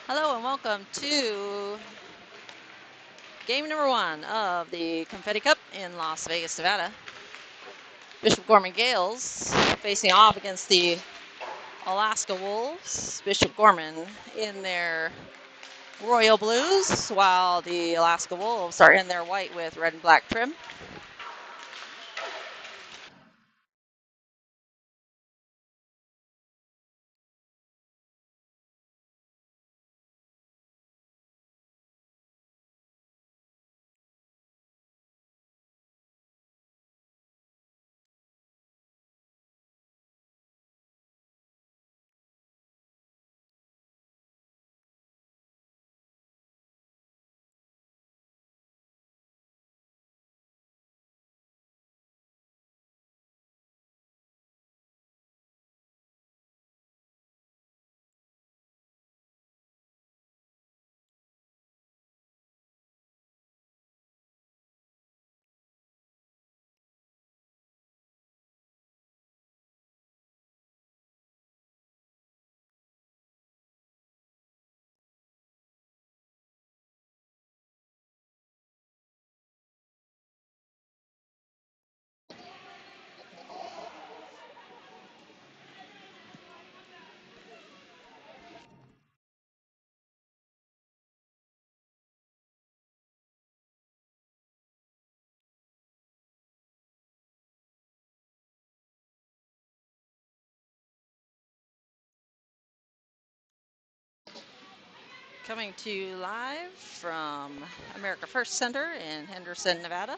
Hello and welcome to game number 1 of the Confetti Cup in Las Vegas, Nevada. Bishop Gorman Gales facing off against the Alaska Wolves. Bishop Gorman in their royal blues, while the Alaska Wolves are in their white with red and black trim. Coming to you live from America First Center in Henderson, Nevada.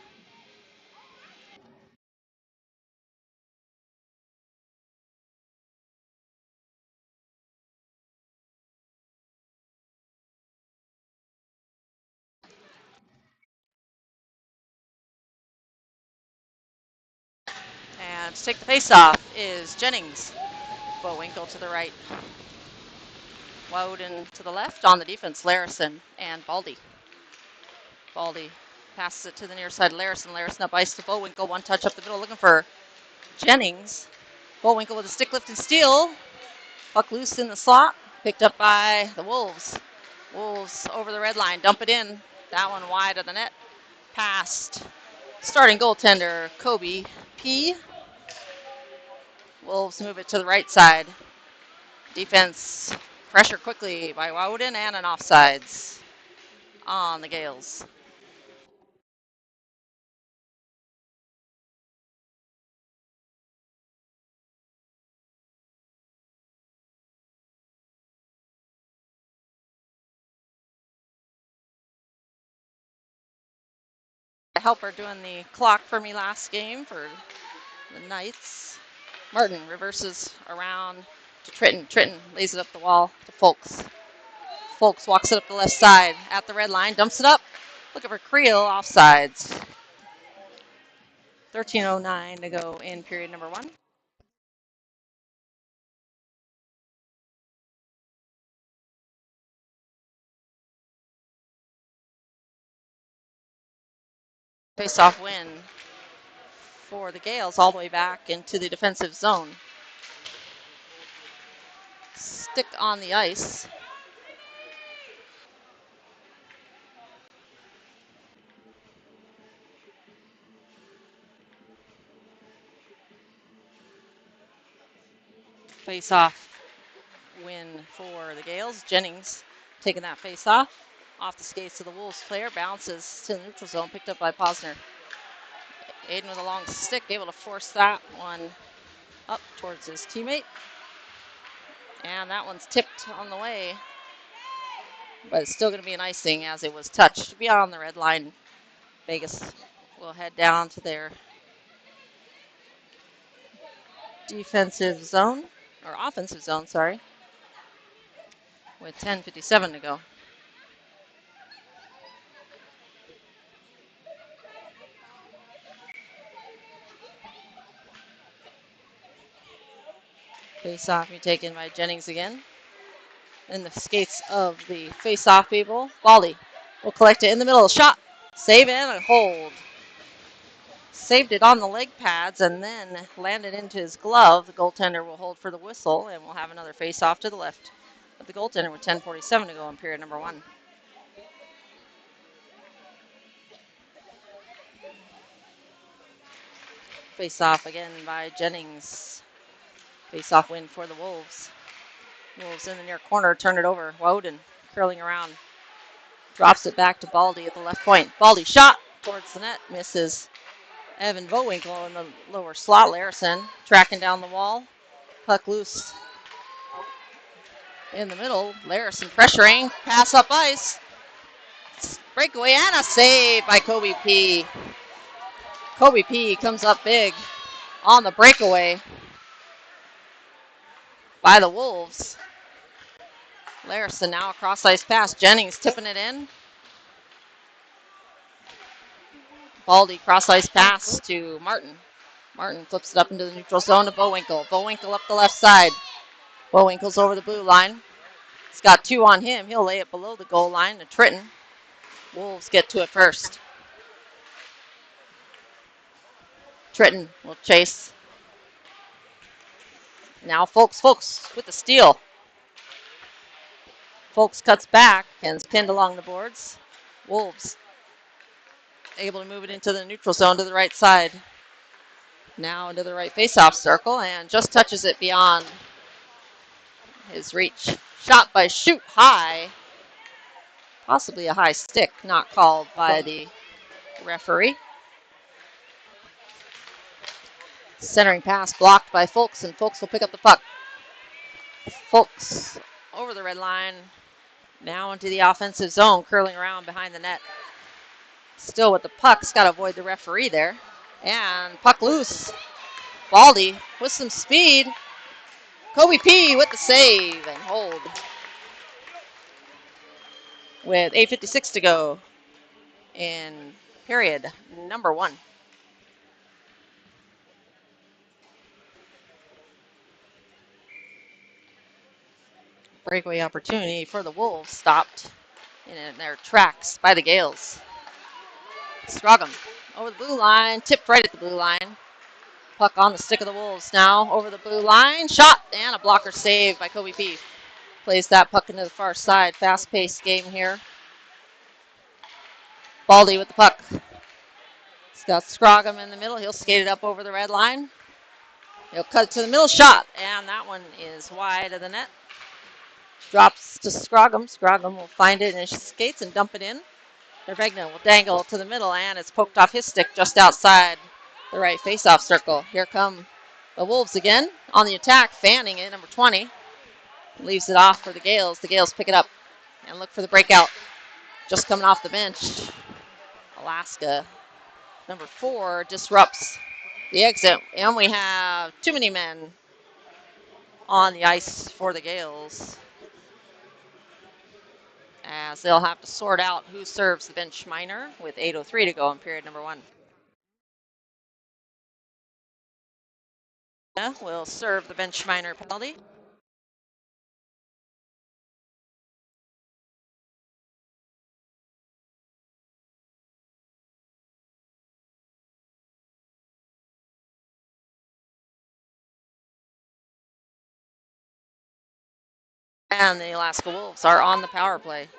And to take the face off is Jennings. Bowinkle to the right. Woden to the left. On the defense, Larison and Baldy. Baldy passes it to the near side. Larison. Larison up ice to Bowinkle. One touch up the middle looking for Jennings. Bowinkle with a stick lift and steal. Puck loose in the slot. Picked up by the Wolves. Wolves over the red line. Dump it in. That one wide of the net. Passed. Starting goaltender, Kobe P. Wolves move it to the right side. Defense pressure quickly by Woden and an offsides on the Gales. Helper doing the clock for me last game for the Knights. Martin reverses around to Tritton. Tritton lays it up the wall to Folks. Folks walks it up the left side at the red line, dumps it up. Looking for Creel, offsides. 13:09 to go in period number 1. Face-off win for the Gales all the way back into the defensive zone. Stick on the ice. Face-off win for the Gales. Jennings taking that face-off. Off the skates of the Wolves player. Bounces to the neutral zone. Picked up by Posner. Aiden with a long stick. Able to force that one up towards his teammate. And that one's tipped on the way. But it's still going to be an icing as it was touched beyond the red line. Vegas will head down to their defensive zone, or offensive zone, sorry, with 10:57 to go. Face-off be taken by Jennings again. In the skates of the face-off people. Baldy will collect it in the middle. Shot. Save and a hold. Saved it on the leg pads and then landed into his glove. The goaltender will hold for the whistle and we'll have another face-off to the left. the goaltender with 10:47 to go in period number 1. Face off again by Jennings. Face off win for the Wolves. Wolves in the near corner, turn it over. Woden curling around. Drops it back to Baldy at the left point. Baldy shot towards the net. Misses. Evan Bowinkle in the lower slot. Larison tracking down the wall. Puck loose in the middle. Larison pressuring. Pass up ice. Breakaway and a save by Kobe P. Kobe P comes up big on the breakaway by the Wolves. Larison now a cross ice pass. Jennings tipping it in. Baldy cross ice pass to Martin. Martin flips it up into the neutral zone to Bowinkle. Bowinkle up the left side. Bowinkle's over the blue line. He's got 2 on him. He'll lay it below the goal line to Tritton. Wolves get to it first. Tritton will chase. Now Folks with the steal. Folks cuts back and is pinned along the boards. Wolves able to move it into the neutral zone to the right side. Now into the right faceoff circle and just touches it beyond his reach. Shot by Shoot high. Possibly a high stick, not called by the referee. Centering pass blocked by Folks, and Folks will pick up the puck. Folks over the red line. Now into the offensive zone, curling around behind the net. Still with the puck, he's got to avoid the referee there. And puck loose. Baldy with some speed. Kobe P with the save and hold. With 8:56 to go in period number 1. Breakaway opportunity for the Wolves stopped in their tracks by the Gales. Scroggum over the blue line, tipped right at the blue line. Puck on the stick of the Wolves now over the blue line. Shot and a blocker save by Kobe P. Plays that puck into the far side. Fast-paced game here. Baldy with the puck. He's got Scroggum in the middle. He'll skate it up over the red line. He'll cut it to the middle. Shot. And that one is wide of the net. Drops to Scroggum. Scroggum will find it in his skates and dump it in. Nervegna will dangle to the middle, and it's poked off his stick just outside the right faceoff circle. Here come the Wolves again on the attack, fanning it, number 20. Leaves it off for the Gales. The Gales pick it up and look for the breakout. Just coming off the bench. Alaska, number 4, disrupts the exit. And we have too many men on the ice for the Gales, as they'll have to sort out who serves the bench minor with 8:03 to go in period number 1. Will serve the bench minor penalty. And the Alaska Wolves are on the power play.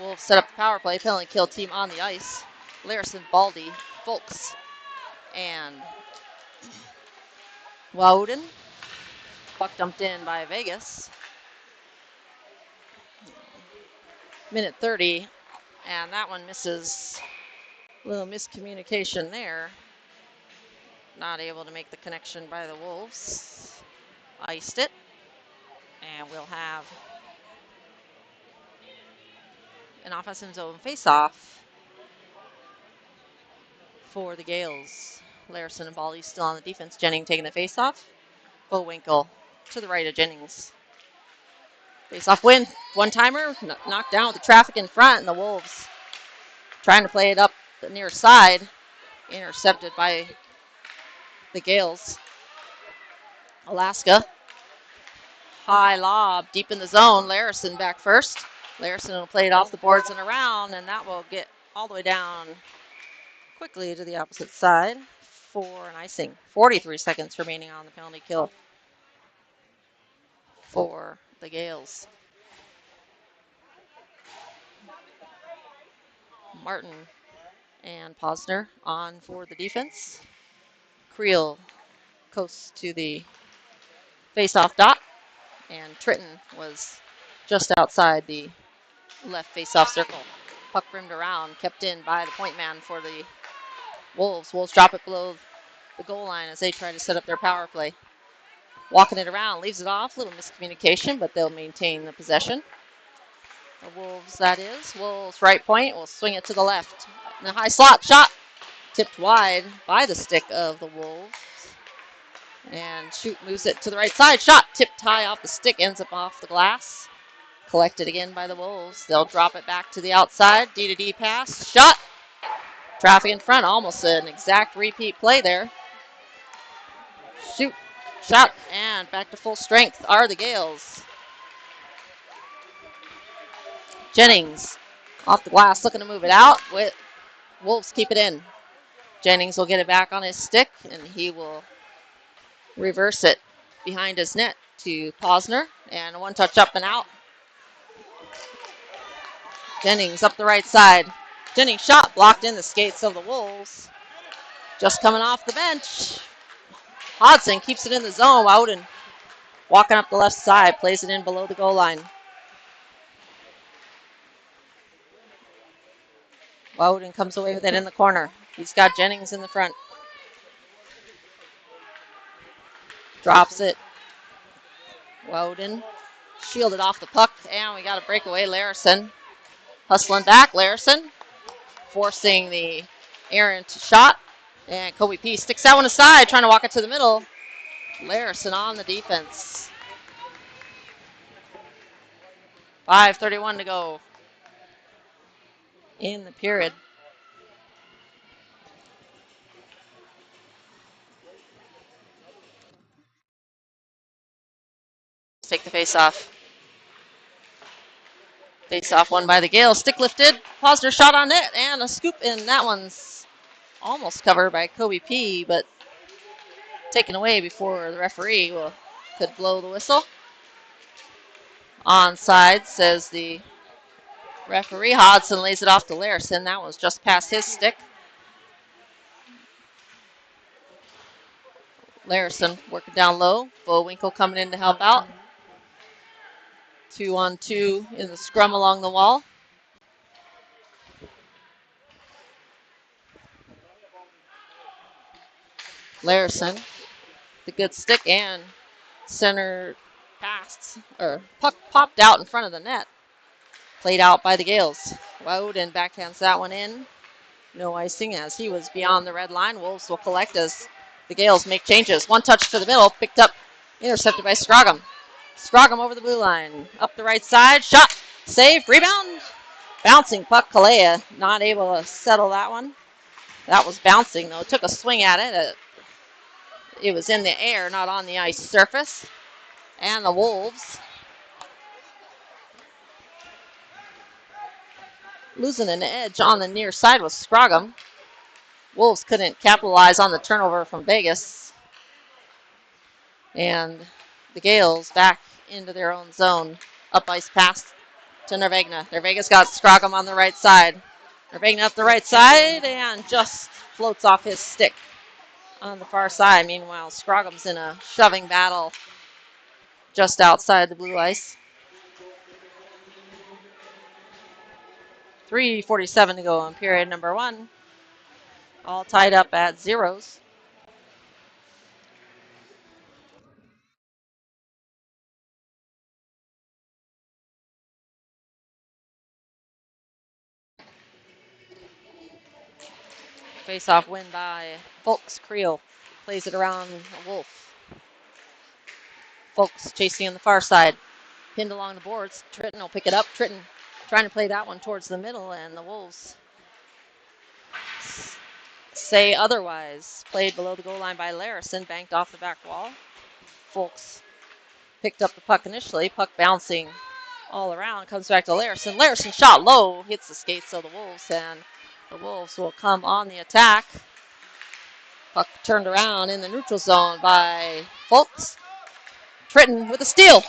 Wolves set up the power play, penalty kill team on the ice. Larison, Baldy, Folks, and Woden. Puck dumped in by Vegas. Minute 30, and that one misses. A little miscommunication there. Not able to make the connection by the Wolves. Iced it. And we'll have an offensive zone face-off for the Gales. Larison and Baldy still on the defense. Jennings taking the face-off. Bowinkle to the right of Jennings. Face-off win. One-timer knocked down with the traffic in front, and the Wolves trying to play it up the near side. Intercepted by the Gales. Alaska. High lob deep in the zone. Larison back first. Larison will play it off the boards and around, and that will get all the way down quickly to the opposite side for an icing. 43 seconds remaining on the penalty kill. for the Gales. Martin and Posner on for the defense. Creel coasts to the face-off dot, and Tritton was just outside the left face-off circle. Puck rimmed around, kept in by the point man for the Wolves. Wolves drop it below the goal line as they try to set up their power play. Walking it around, leaves it off. Little miscommunication, but they'll maintain the possession. The Wolves, that is. Wolves right point will swing it to the left. And the high slot shot tipped wide by the stick of the Wolves. And Shoot moves it to the right side. Shot tipped high off the stick, ends up off the glass. Collected again by the Wolves. They'll drop it back to the outside. D-to-D pass. Shot. Traffic in front. Almost an exact repeat play there. Shoot. Shot. And back to full strength are the Gales. Jennings off the glass looking to move it out. With Wolves keep it in. Jennings will get it back on his stick, and he will reverse it behind his net to Posner. And one touch up and out. Jennings up the right side. Jennings shot blocked in the skates of the Wolves. Just coming off the bench. Hodson keeps it in the zone. Woden walking up the left side, plays it in below the goal line. Woden comes away with it in the corner. He's got Jennings in the front. Drops it. Woden shielded off the puck, and we got a breakaway. Larison hustling back. Larison forcing the errant shot. And Kobe P sticks that one aside, trying to walk it to the middle. Larison on the defense. 5:31 to go in the period. Take the face off. Face off won by the Gales. Stick lifted. Posner shot on it and a scoop in. That one's almost covered by Kobe P, but taken away before the referee could blow the whistle. Onside, says the referee. Hodson lays it off to Larison. That was just past his stick. Larison working down low. Bowinkle coming in to help out. 2-on-2 in the scrum along the wall. Larison, the good stick and center pass, or puck popped out in front of the net. Played out by the Gales. Woden backhands that one in. No icing as he was beyond the red line. Wolves will collect as the Gales make changes. One touch to the middle, picked up, intercepted by Scroggum. Scroggum over the blue line. Up the right side, shot, save, rebound. Bouncing puck, Kalea not able to settle that one. That was bouncing though. Took a swing at it. It was in the air, not on the ice surface. And the Wolves losing an edge on the near side was Scroggum. Wolves couldn't capitalize on the turnover from Vegas. And the Gales back into their own zone. Up ice pass to Nervegna. Nervegna's got Scroggum on the right side. Nervegna up the right side and just floats off his stick on the far side. Meanwhile, Scroggum's in a shoving battle just outside the blue ice. 3:47 to go in period number 1. All tied up at zeros. Face-off win by Folks. Creel plays it around Wolf. Folks chasing on the far side. Pinned along the boards. Tritton will pick it up. Tritton trying to play that one towards the middle, and the Wolves say otherwise. Played below the goal line by Larison, banked off the back wall. Folks picked up the puck initially. Puck bouncing all around. Comes back to Larison. Larison shot low. Hits the skates of the Wolves, and the Wolves will come on the attack. Puck turned around in the neutral zone by Folks. Tritton with a steal.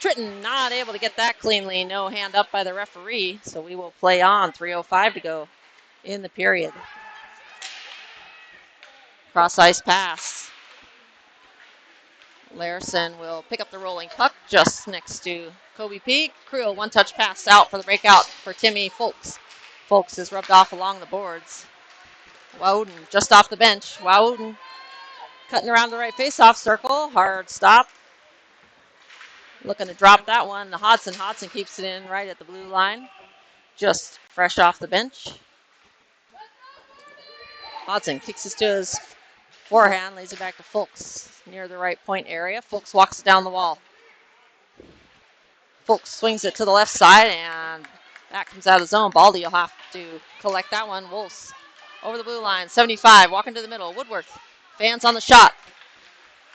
Tritton not able to get that cleanly. No hand up by the referee. So we will play on. 3:05 to go in the period. Cross ice pass. Larison will pick up the rolling puck just next to Kobe P. Creel, one-touch pass out for the breakout for Timmy Folks. Folks is rubbed off along the boards. Woden just off the bench. Woden cutting around the right face-off circle. Hard stop. Looking to drop that one. The Hodson. Hodson keeps it in right at the blue line. Just fresh off the bench. Hodson kicks it to his forehand, lays it back to Folks near the right point area. Folks walks it down the wall. Folks swings it to the left side, and that comes out of zone. Baldy will have to collect that one. Wolves over the blue line. 75, walking to the middle. Woodworth, fans on the shot.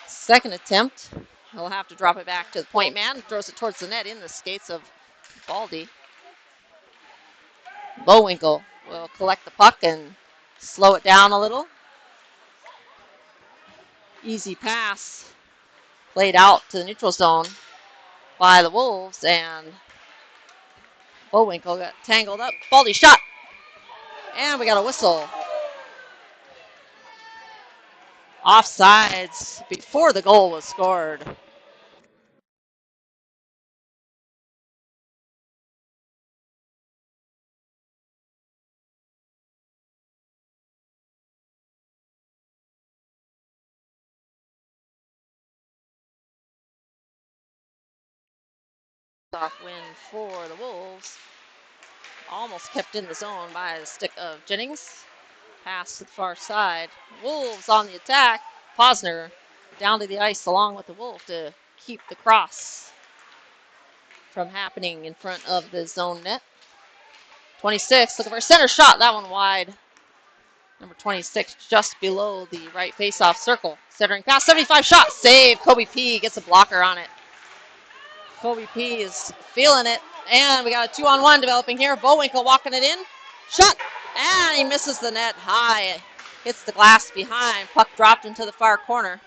Second attempt. He'll have to drop it back to the point man. Throws it towards the net in the skates of Baldy. Bowinkle will collect the puck and slow it down a little. Easy pass. Played out to the neutral zone by the Wolves, and Bowinkle got tangled up. Baldy shot. And we got a whistle. Offsides before the goal was scored. Off win for the Wolves. Almost kept in the zone by the stick of Jennings. Pass to the far side. Wolves on the attack. Posner down to the ice along with the Wolf to keep the cross from happening in front of the zone net. 26, looking for a center shot. That one wide. Number 26 just below the right face-off circle. Centering pass, 75 shot. Save. Kobe P gets a blocker on it. Kobe P is feeling it. And we got a 2-on-1 developing here. Bowinkle walking it in. Shot. And he misses the net high. Hits the glass behind. Puck dropped into the far corner.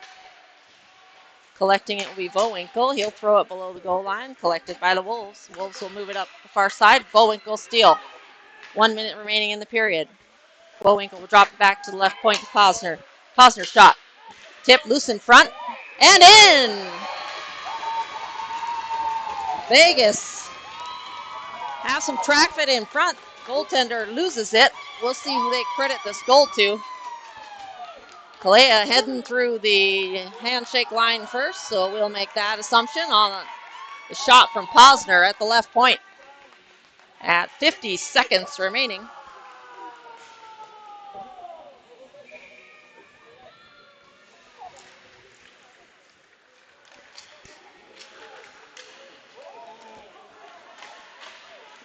Collecting it will be Bowinkle. He'll throw it below the goal line. Collected by the Wolves. Wolves will move it up the far side. Bowinkle steal. 1 minute remaining in the period. Bowinkle will drop it back to the left point to Posner. Posner shot. Tip loose in front. And in! Vegas have some track fit in front. Goaltender loses it. We'll see who they credit this goal to. Kalea heading through the handshake line first, so we'll make that assumption on the shot from Posner at the left point at 50 seconds remaining.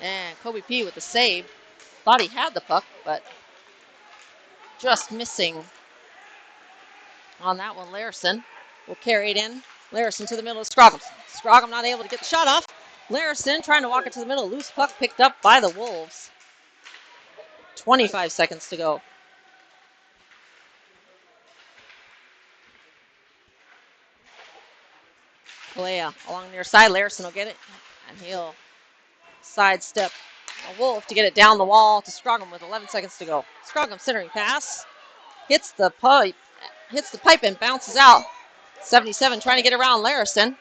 And Kobe P with the save. Thought he had the puck, but just missing on that one. Larison will carry it in. Larison to the middle of Scroggum. Scroggum not able to get the shot off. Larison trying to walk it to the middle. Loose puck picked up by the Wolves. 25 seconds to go. Kalea along near side. Larison will get it, and he'll sidestep a Wolf to get it down the wall to Scroggum with 11 seconds to go. Scroggum centering pass. Hits the pipe and bounces out. 77 trying to get around Larison.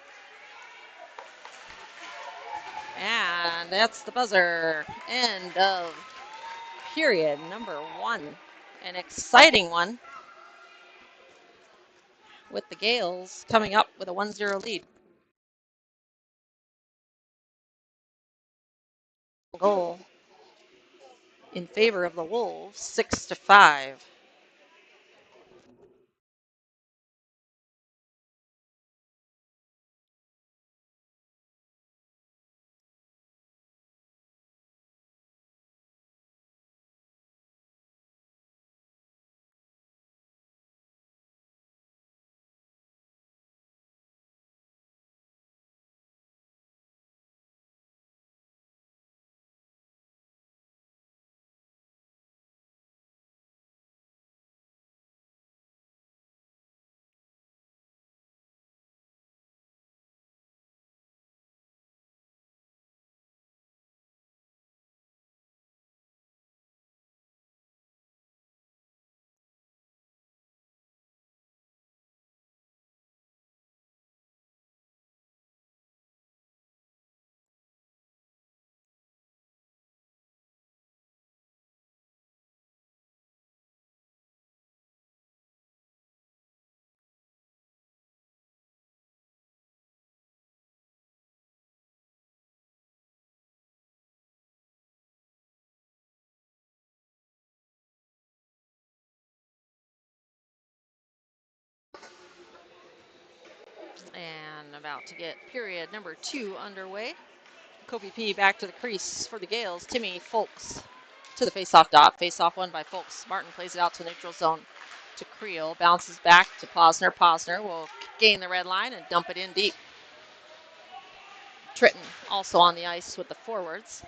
And that's the buzzer. End of period number 1. An exciting one with the Gales coming up with a 1-0 lead. Goal in favor of the Wolves, 6-5. And about to get period number 2 underway. Kobe P back to the crease for the Gales. Timmy Folks to the face-off dot. Face-off won by Folks. Martin plays it out to neutral zone to Creel. Bounces back to Posner. Posner will gain the red line and dump it in deep. Tritton also on the ice with the forwards.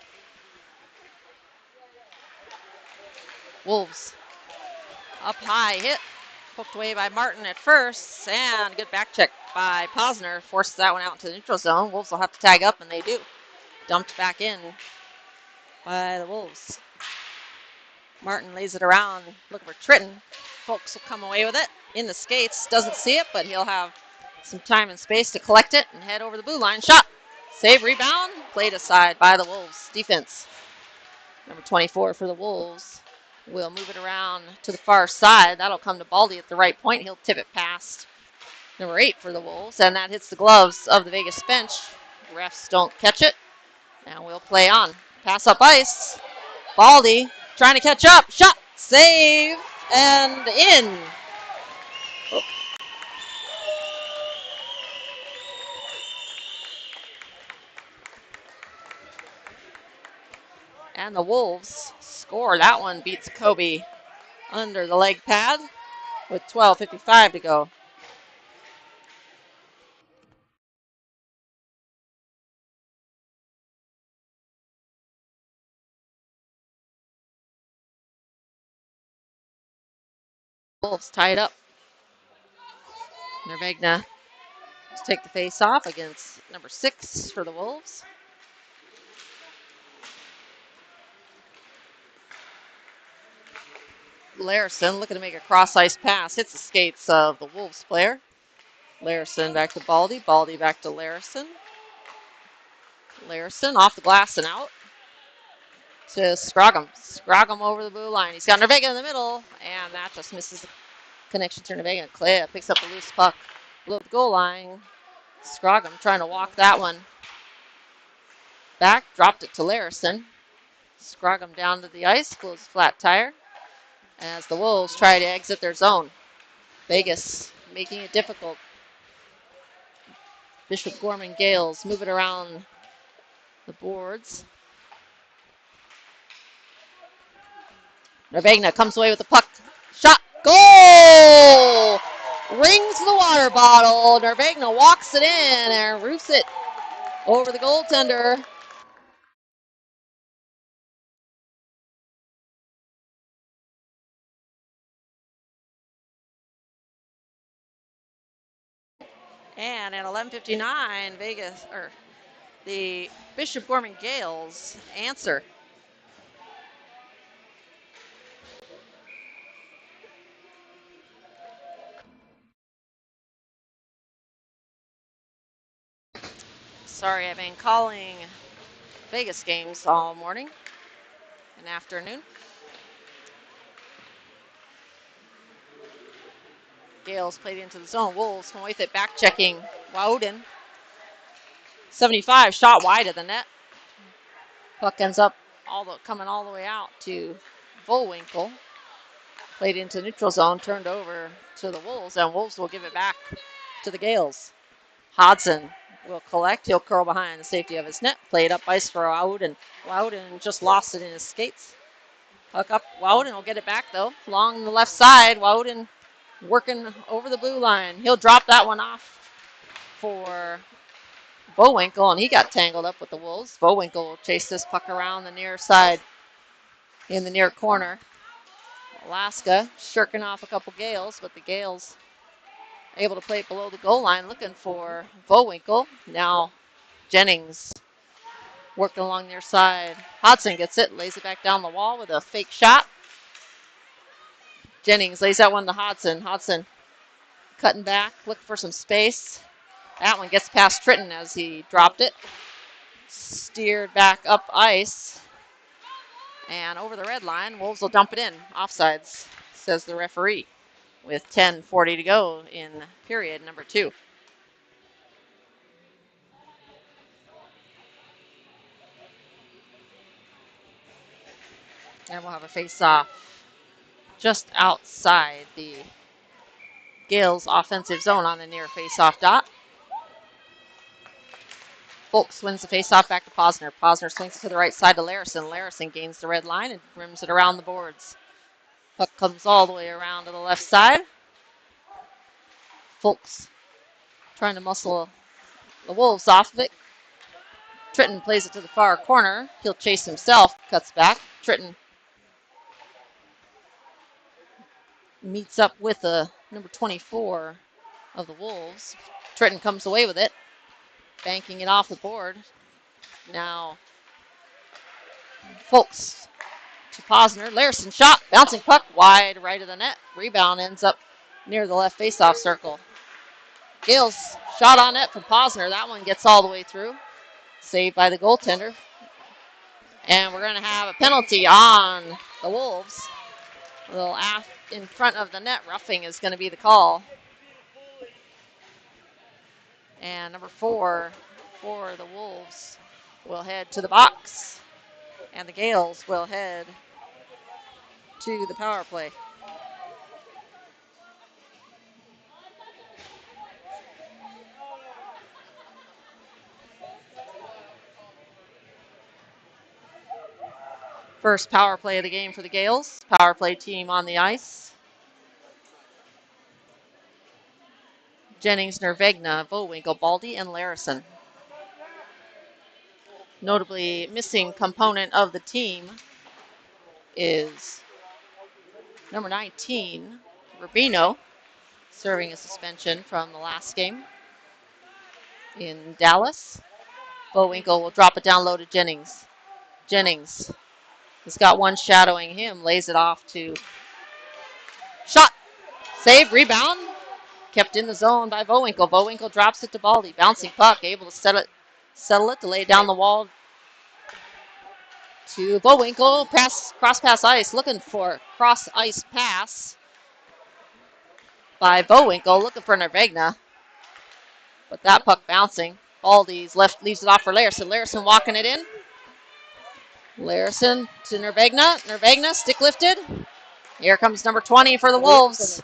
Wolves up high, hit. Poked away by Martin at first, and good back check by Posner. Forces that one out into the neutral zone. Wolves will have to tag up, and they do. Dumped back in by the Wolves. Martin lays it around, looking for Tritton. Folks will come away with it in the skates. Doesn't see it, but he'll have some time and space to collect it and head over the blue line. Shot. Save, rebound. Played aside by the Wolves. Defense. Number 24 for the Wolves. We'll move it around to the far side. That'll come to Baldy at the right point. He'll tip it past number 8 for the Wolves, and that hits the gloves of the Vegas bench. Refs don't catch it, and we'll play on. Pass up ice. Baldy trying to catch up. Shot. Save. And in. Oh. And the Wolves score. That one beats Kobe under the leg pad with 12:55 to go. Wolves tie it up. Nervegna to take the face off against number 6 for the Wolves. Larison looking to make a cross-ice pass. Hits the skates of the Wolves player. Larison back to Baldy. Baldy back to Larison. Larison off the glass and out to Scroggum. Scroggum over the blue line. He's got Nervegna in the middle, and that just misses the connection to Nervegna. Clea picks up the loose puck below the goal line. Scroggum trying to walk that one back. Dropped it to Larison. Scroggum down to the ice. Blows a flat tire as the Wolves try to exit their zone. Vegas making it difficult. Bishop Gorman Gales move it around the boards. Nervegna comes away with the puck. Shot. Goal! Rings the water bottle. Nervegna walks it in and roofs it over the goaltender. And at 11:59, Vegas, or the Bishop Gorman Gales answer. Sorry, I've been calling Vegas games all morning and afternoon. Gales played into the zone. Wolves come with it, back checking Wouden. 75, shot wide of the net. Puck ends up coming all the way out to Bullwinkle. Played into neutral zone, turned over to the Wolves, and Wolves will give it back to the Gales. Hodson will collect. He'll curl behind the safety of his net. Played up ice for Wouden. Wouden just lost it in his skates. Puck up. Wouden will get it back, though. Along the left side, Wouden working over the blue line. He'll drop that one off for Bullwinkle, and he got tangled up with the Wolves. Bullwinkle will chase this puck around the near side in the near corner. Alaska shirking off a couple Gales, but the Gales able to play it below the goal line looking for Bullwinkle. Now Jennings working along their side. Hodson gets it, lays it back down the wall with a fake shot. Jennings lays that one to Hodson. Hodson cutting back, looking for some space. That one gets past Tritton as he dropped it. Steered back up ice. And over the red line, Wolves will dump it in. Offsides, says the referee, with 10:40 to go in period number 2. And we'll have a face-off just outside the Gales offensive zone on the near face-off dot. Folks wins the faceoff back to Posner. Posner swings it to the right side to Larison. Larison gains the red line and rims it around the boards. Puck comes all the way around to the left side. Folks trying to muscle the Wolves off of it. Tritton plays it to the far corner. He'll chase himself, cuts back. Tritton meets up with the number 24 of the Wolves. Tritton comes away with it, banking it off the board. Now, Folks to Posner. Larison shot, bouncing puck wide right of the net. Rebound ends up near the left faceoff circle. Gales shot on net from Posner. That one gets all the way through. Saved by the goaltender. And we're going to have a penalty on the Wolves. A little in front of the net roughing is going to be the call. And number 4 for the Wolves will head to the box. And the Gales will head to the power play. First power play of the game for the Gales. Power play team on the ice. Jennings, Nervegna, Bowinkle, Baldy, and Larison. Notably missing component of the team is number 19, Rubino, serving a suspension from the last game in Dallas. Bowinkle will drop it down low to Jennings. Jennings has got one shadowing him, lays it off to shot, save, rebound, kept in the zone by Bowinkle. Bowinkle drops it to Baldy, bouncing puck, able to settle it to lay down the wall to Bowinkle, cross pass ice, looking for cross ice pass by Bowinkle, looking for Nervegna, but that puck bouncing. Baldy's left, leaves it off for Larison. Larison walking it in. Larison to Nervegna. Nervegna, stick lifted. Here comes number 20 for the Wolves.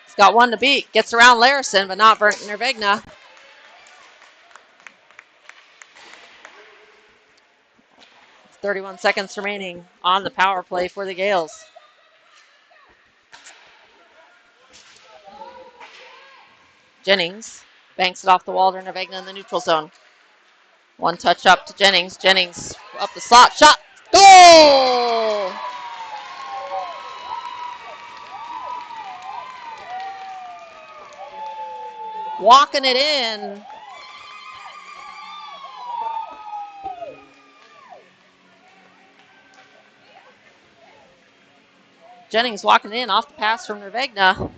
He's got one to beat. Gets around Larison, but not for Nervegna. It's 31 seconds remaining on the power play for the Gales. Jennings banks it off the wall to Nervegna in the neutral zone. One touch up to Jennings. Jennings up the slot. Shot. Goal! Walking it in. Jennings walking in off the pass from Nervegna.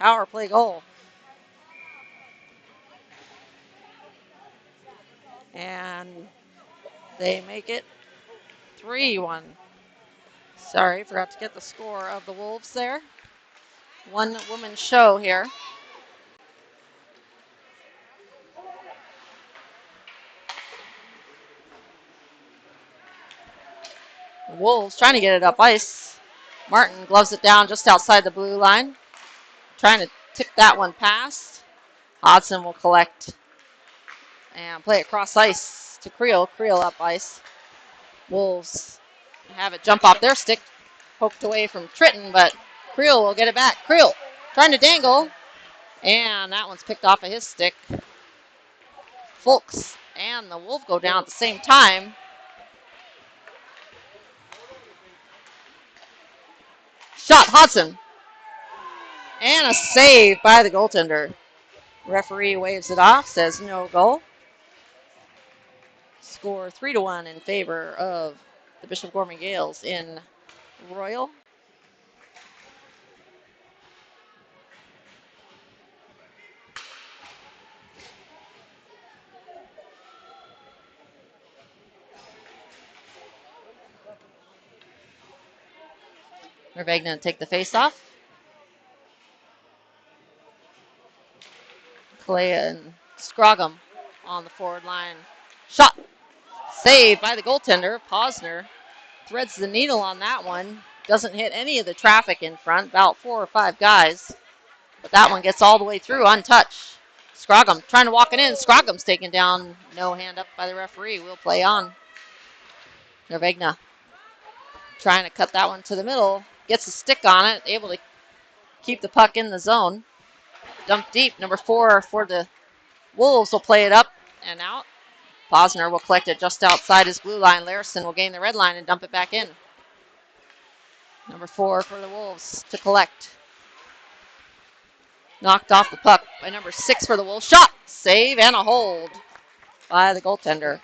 Power play goal. And they make it 3-1. Sorry, forgot to get the score of the Wolves there. One woman show here. Wolves trying to get it up ice. Martin gloves it down just outside the blue line. Trying to tip that one past. Hodson will collect and play it cross ice to Creel. Creel up ice. Wolves have it jump off their stick. Poked away from Tritton, but Creel will get it back. Creel trying to dangle. And that one's picked off of his stick. Folks and the Wolf go down at the same time. Shot, Hodson. And a save by the goaltender. Referee waves it off, says no goal. Score 3-1 in favor of the Bishop Gorman Gales in Royal. Nervegna take the face off. Kalea and Scroggum on the forward line. Shot. Saved by the goaltender. Posner threads the needle on that one. Doesn't hit any of the traffic in front. About 4 or 5 guys. But that one gets all the way through untouched. Scroggum trying to walk it in. Scroggum's taken down. No hand up by the referee. We'll play on. Nervegna trying to cut that one to the middle. Gets a stick on it. Able to keep the puck in the zone. Dump deep. Number 4 for the Wolves will play it up and out. Posner will collect it just outside his blue line. Larison will gain the red line and dump it back in. Number 4 for the Wolves to collect. Knocked off the puck by number 6 for the Wolves. Shot, save, and a hold by the goaltender.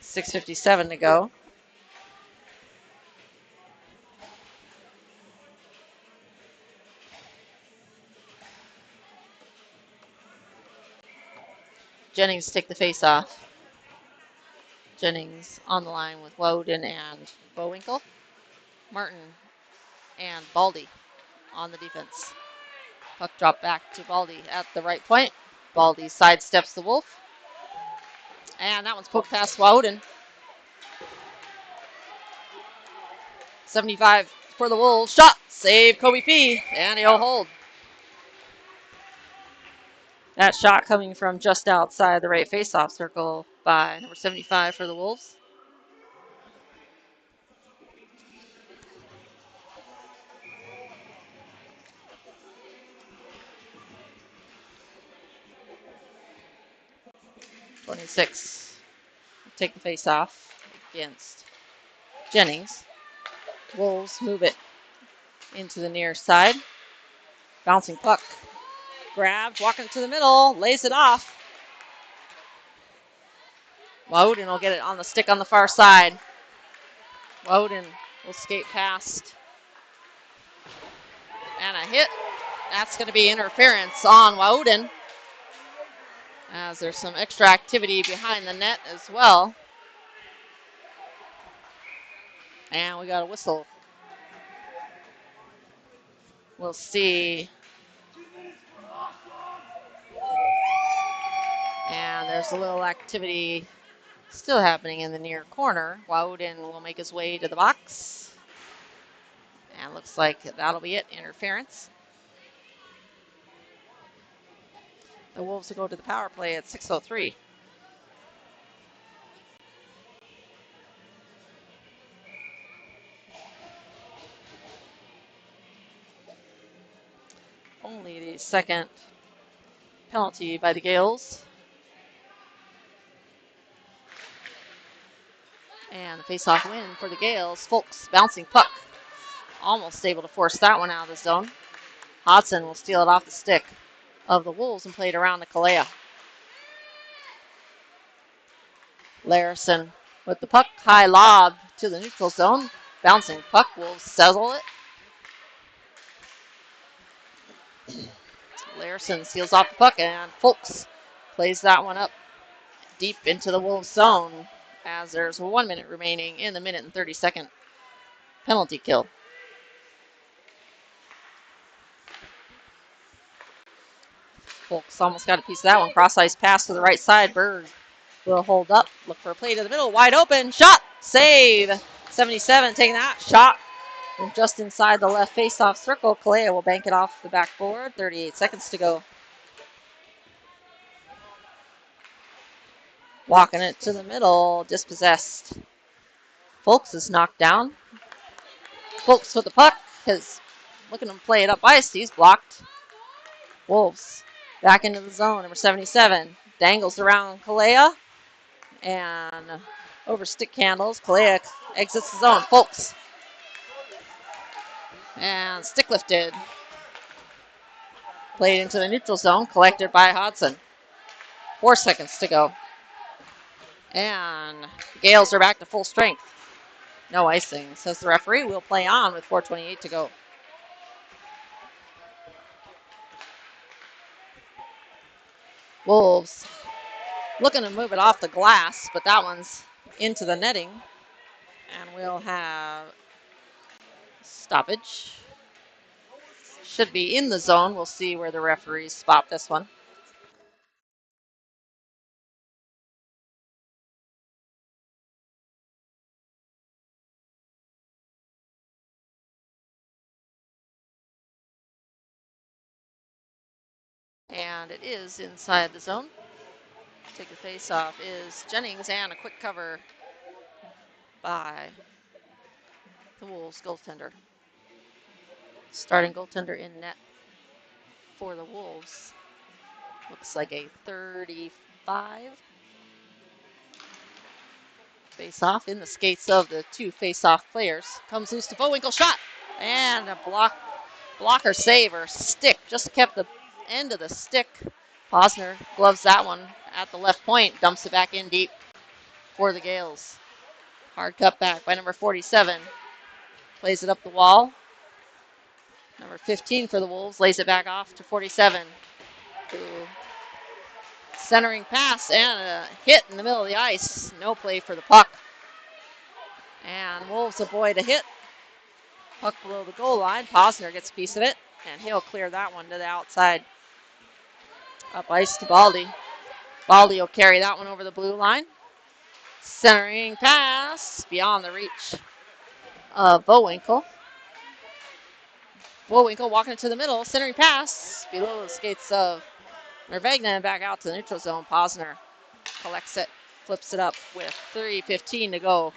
.6:57 to go. Jennings take the face off. Jennings on the line with Woden and Bowinkle. Martin and Baldy on the defense. Puck drop back to Baldy at the right point. Baldy sidesteps the Wolf. And that one's poked past Woden. 75 for the Wolves. Shot, save Kobe P. And he'll hold. That shot coming from just outside the right faceoff circle by number 75 for the Wolves. .26. Take the face off against Jennings. Wolves move it into the near side. Bouncing puck. Grabbed, walking to the middle, lays it off. Woden will get it on the stick on the far side. Woden will skate past. And a hit. That's going to be interference on Woden, as there's some extra activity behind the net as well. And we got a whistle. We'll see. And there's a little activity still happening in the near corner. Woden will make his way to the box. And looks like that'll be it. Interference. The Wolves will go to the power play at 6:03. Only the second penalty by the Gales. And the face-off win for the Gales. Folks bouncing puck. Almost able to force that one out of the zone. Hodson will steal it off the stick of the Wolves and play it around to Kalea. Larison with the puck. High lob to the neutral zone. Bouncing puck. Wolves settle it. Larison seals off the puck, and Folks plays that one up deep into the Wolves zone as there's 1 minute remaining in the minute and 30-second penalty kill. Folks almost got a piece of that one. Cross-ice pass to the right side. Berg will hold up. Look for a play to the middle. Wide open. Shot. Save. 77 taking that shot from just inside the left face-off circle. Kalea will bank it off the backboard. 38 seconds to go. Walking it to the middle. Dispossessed. Folks is knocked down. Folks with the puck. Looking to play it up ice. He's blocked. Wolves back into the zone. Number 77 dangles around Kalea and over stick handles. Kalea exits the zone. Folks. And stick lifted. Played into the neutral zone. Collected by Hodson. 4 seconds to go. And Gales are back to full strength. No icing, says the referee. We'll play on with 4:28 to go. Wolves looking to move it off the glass, but that one's into the netting. And we'll have stoppage. Should be in the zone. We'll see where the referees spot this one. And it is inside the zone. Take the face off is Jennings, and a quick cover by the Wolves goaltender. Starting goaltender in net for the Wolves. Looks like a 35. Face off in the skates of the two face off players. Comes loose to Bowinkle, shot! And a blocker save or stick. Just kept the end of the stick. Posner gloves that one at the left point. Dumps it back in deep for the Gales. Hard cut back by number 47. Plays it up the wall. Number 15 for the Wolves lays it back off to 47. Centering pass and a hit in the middle of the ice. No play for the puck. And Wolves avoid a hit. Puck below the goal line. Posner gets a piece of it, and he'll clear that one to the outside. Up ice to Baldy. Baldy will carry that one over the blue line. Centering pass beyond the reach of Bowinkle. Bowinkle walking into the middle. Centering pass below the skates of Nervegna and back out to the neutral zone. Posner collects it, flips it up with 3:15 to go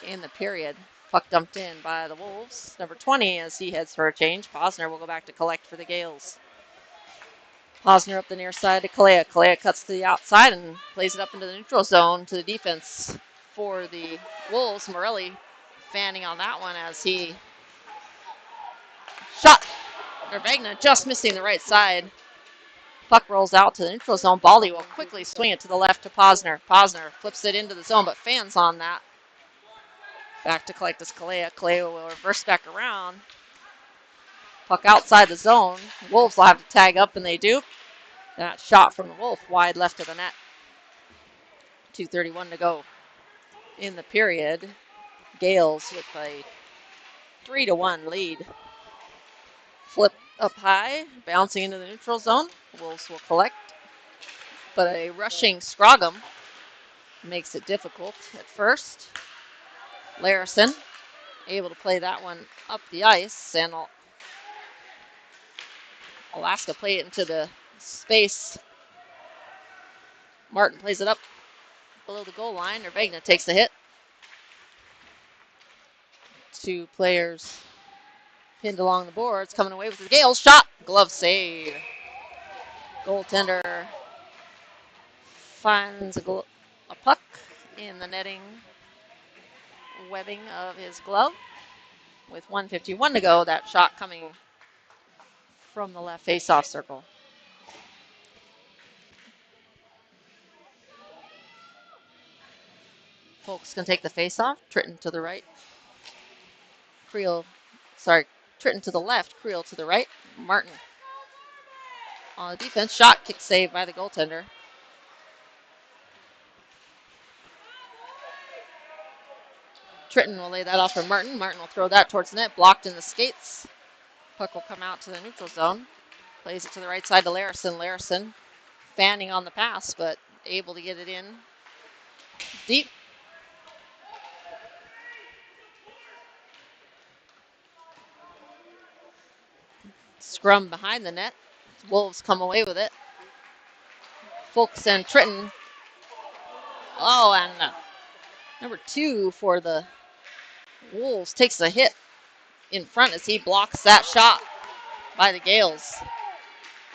in the period. Puck dumped in by the Wolves. Number 20 as he heads for a change. Posner will go back to collect for the Gales. Posner up the near side to Kalea. Kalea cuts to the outside and plays it up into the neutral zone to the defense for the Wolves. Morelli fanning on that one as he shot. Nervegna just missing the right side. Puck rolls out to the neutral zone. Baldy will quickly swing it to the left to Posner. Posner flips it into the zone, but fans on that. Back to collect this Kalea. Kalea will reverse back around. Puck outside the zone. Wolves will have to tag up, and they do. That shot from the Wolf wide left of the net. 2:31 to go in the period. Gales with a 3-1 lead. Flip up high, bouncing into the neutral zone. Wolves will collect. But a rushing Scroggum makes it difficult at first. Larison able to play that one up the ice, and Alaska play it into the space. Martin plays it up below the goal line. Nervegna takes the hit. Two players pinned along the boards, coming away with the Gales shot. Glove save. Goaltender finds a puck in the netting webbing of his glove. With 1:51 to go, that shot coming from the left face-off circle. Folks can take the face-off. Tritton to the right. Tritton to the left. Creel to the right. Martin on the defense. Shot, kick save by the goaltender. Tritton will lay that off for Martin. Martin will throw that towards the net. Blocked in the skates. Puck will come out to the neutral zone. Plays it to the right side to Larison. Larison fanning on the pass, but able to get it in deep. Scrum behind the net. Wolves come away with it. Folks and Tritton. Oh, and number 2 for the Wolves takes a hit in front as he blocks that shot by the Gales.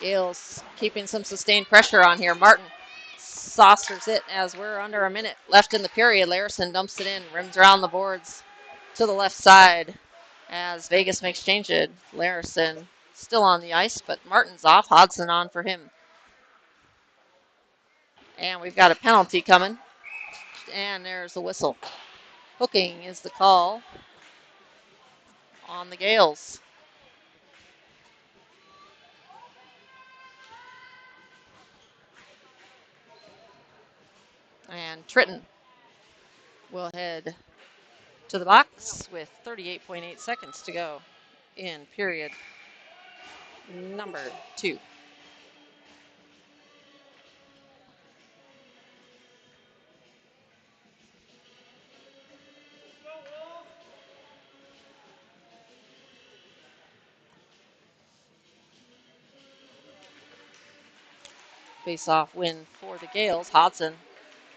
Gales keeping some sustained pressure on here. Martin saucers it as we're under a minute left in the period. Larison dumps it in, rims around the boards to the left side as Vegas makes change it. Larison still on the ice, but Martin's off. Hodgson on for him. And we've got a penalty coming. And there's the whistle. Hooking is the call on the Gales. And Tritton will head to the box with 38.8 seconds to go in period number 2. Face-off win for the Gales. Hodson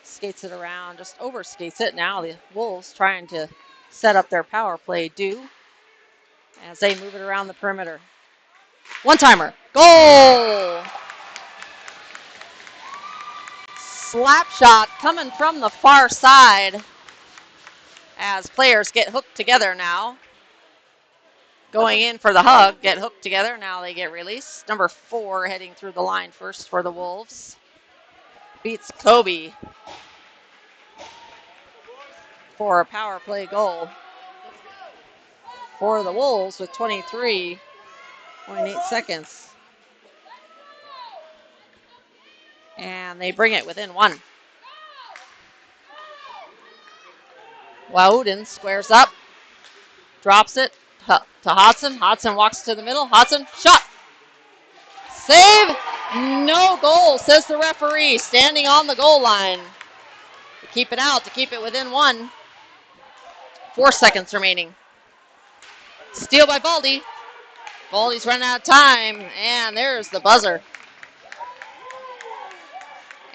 skates it around, just overskates it. Now the Wolves trying to set up their power play due as they move it around the perimeter. One-timer. Goal! Slap shot coming from the far side as players get hooked together now. Going in for the hug, get hooked together. Now they get released. Number 4 heading through the line first for the Wolves. Beats Kobe for a power play goal for the Wolves with 23.8 seconds. And they bring it within 1. Wouden squares up, drops it to Hodson. Hodson walks to the middle. Hodson, shot. Save. No goal, says the referee, standing on the goal line. To keep it out, to keep it within 1. 4 seconds remaining. Steal by Baldy. Baldy's running out of time, and there's the buzzer.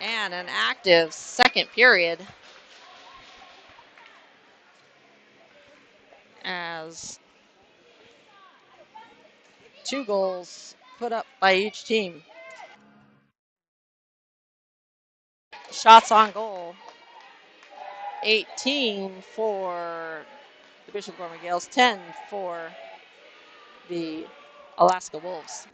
And an active second period as 2 goals put up by each team. Shots on goal. 18 for the Bishop Gorman Gales, 10 for the Alaska Wolves.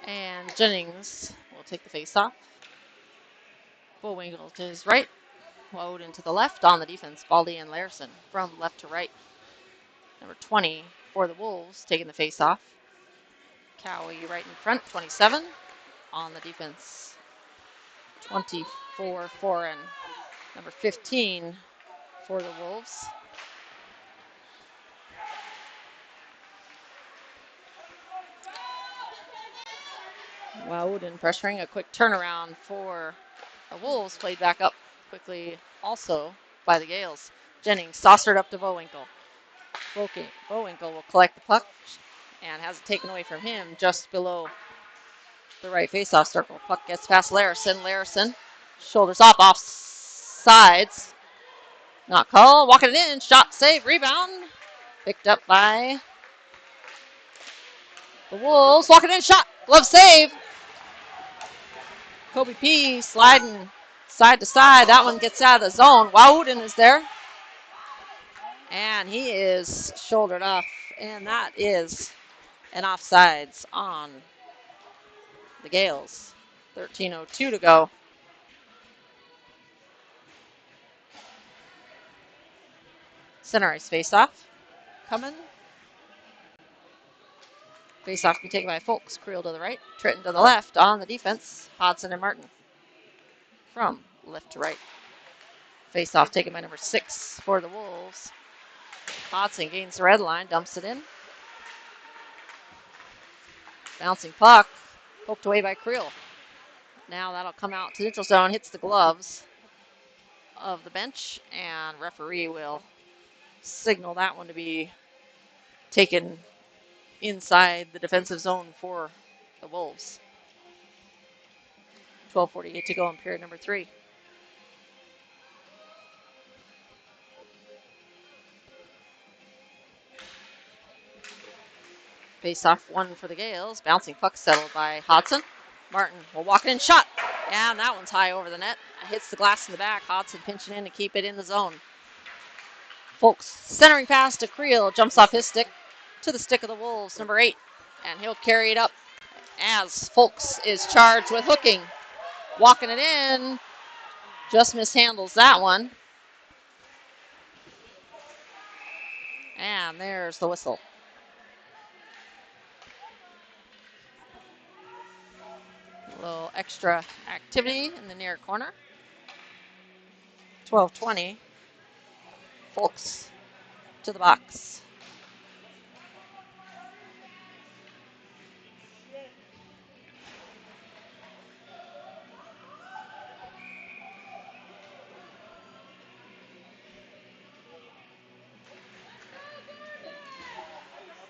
And Jennings will take the face-off. Bullwinkle to his right. Woden to the left on the defense. Baldy and Larson from left to right. Number 20 for the Wolves taking the face-off. Cowie right in front, 27 on the defense. 24 foreign. Number 15 for the Wolves. Woden pressuring, a quick turnaround for the Wolves, played back up quickly also by the Gales. Jennings saucered up to Bullwinkle. Bullwinkle will collect the puck and has it taken away from him just below the right face-off circle. Puck gets past Larson. Larson shoulders off sides. Not called. Walking it in. Shot, save, rebound. Picked up by the Wolves. Walking in, shot, glove save. Kobe P sliding side to side. That one gets out of the zone. Wouden is there. And he is shouldered off. And that is an offsides on the Gales. 13:02 to go. Center ice face-off. Coming. Face-off to be taken by Folks. Creel to the right. Tritton to the left. On the defense, Hodson and Martin. From left to right. Face-off taken by number 6 for the Wolves. Hodson gains the red line. Dumps it in. Bouncing puck. Poked away by Creel. Now that'll come out to neutral zone. Hits the gloves of the bench. And referee will signal that one to be taken inside the defensive zone for the Wolves. 12:48 to go in period number 3. Face-off one for the Gales. Bouncing puck settled by Hodson. Martin will walk it in, shot. And that one's high over the net. Hits the glass in the back. Hodson pinching in to keep it in the zone. Folks centering pass to Creel. Jumps off his stick to the stick of the Wolves, number 8. And he'll carry it up as Folks is charged with hooking. Walking it in. Just mishandles that one. And there's the whistle. A little extra activity in the near corner. 12-20. Folks to the box.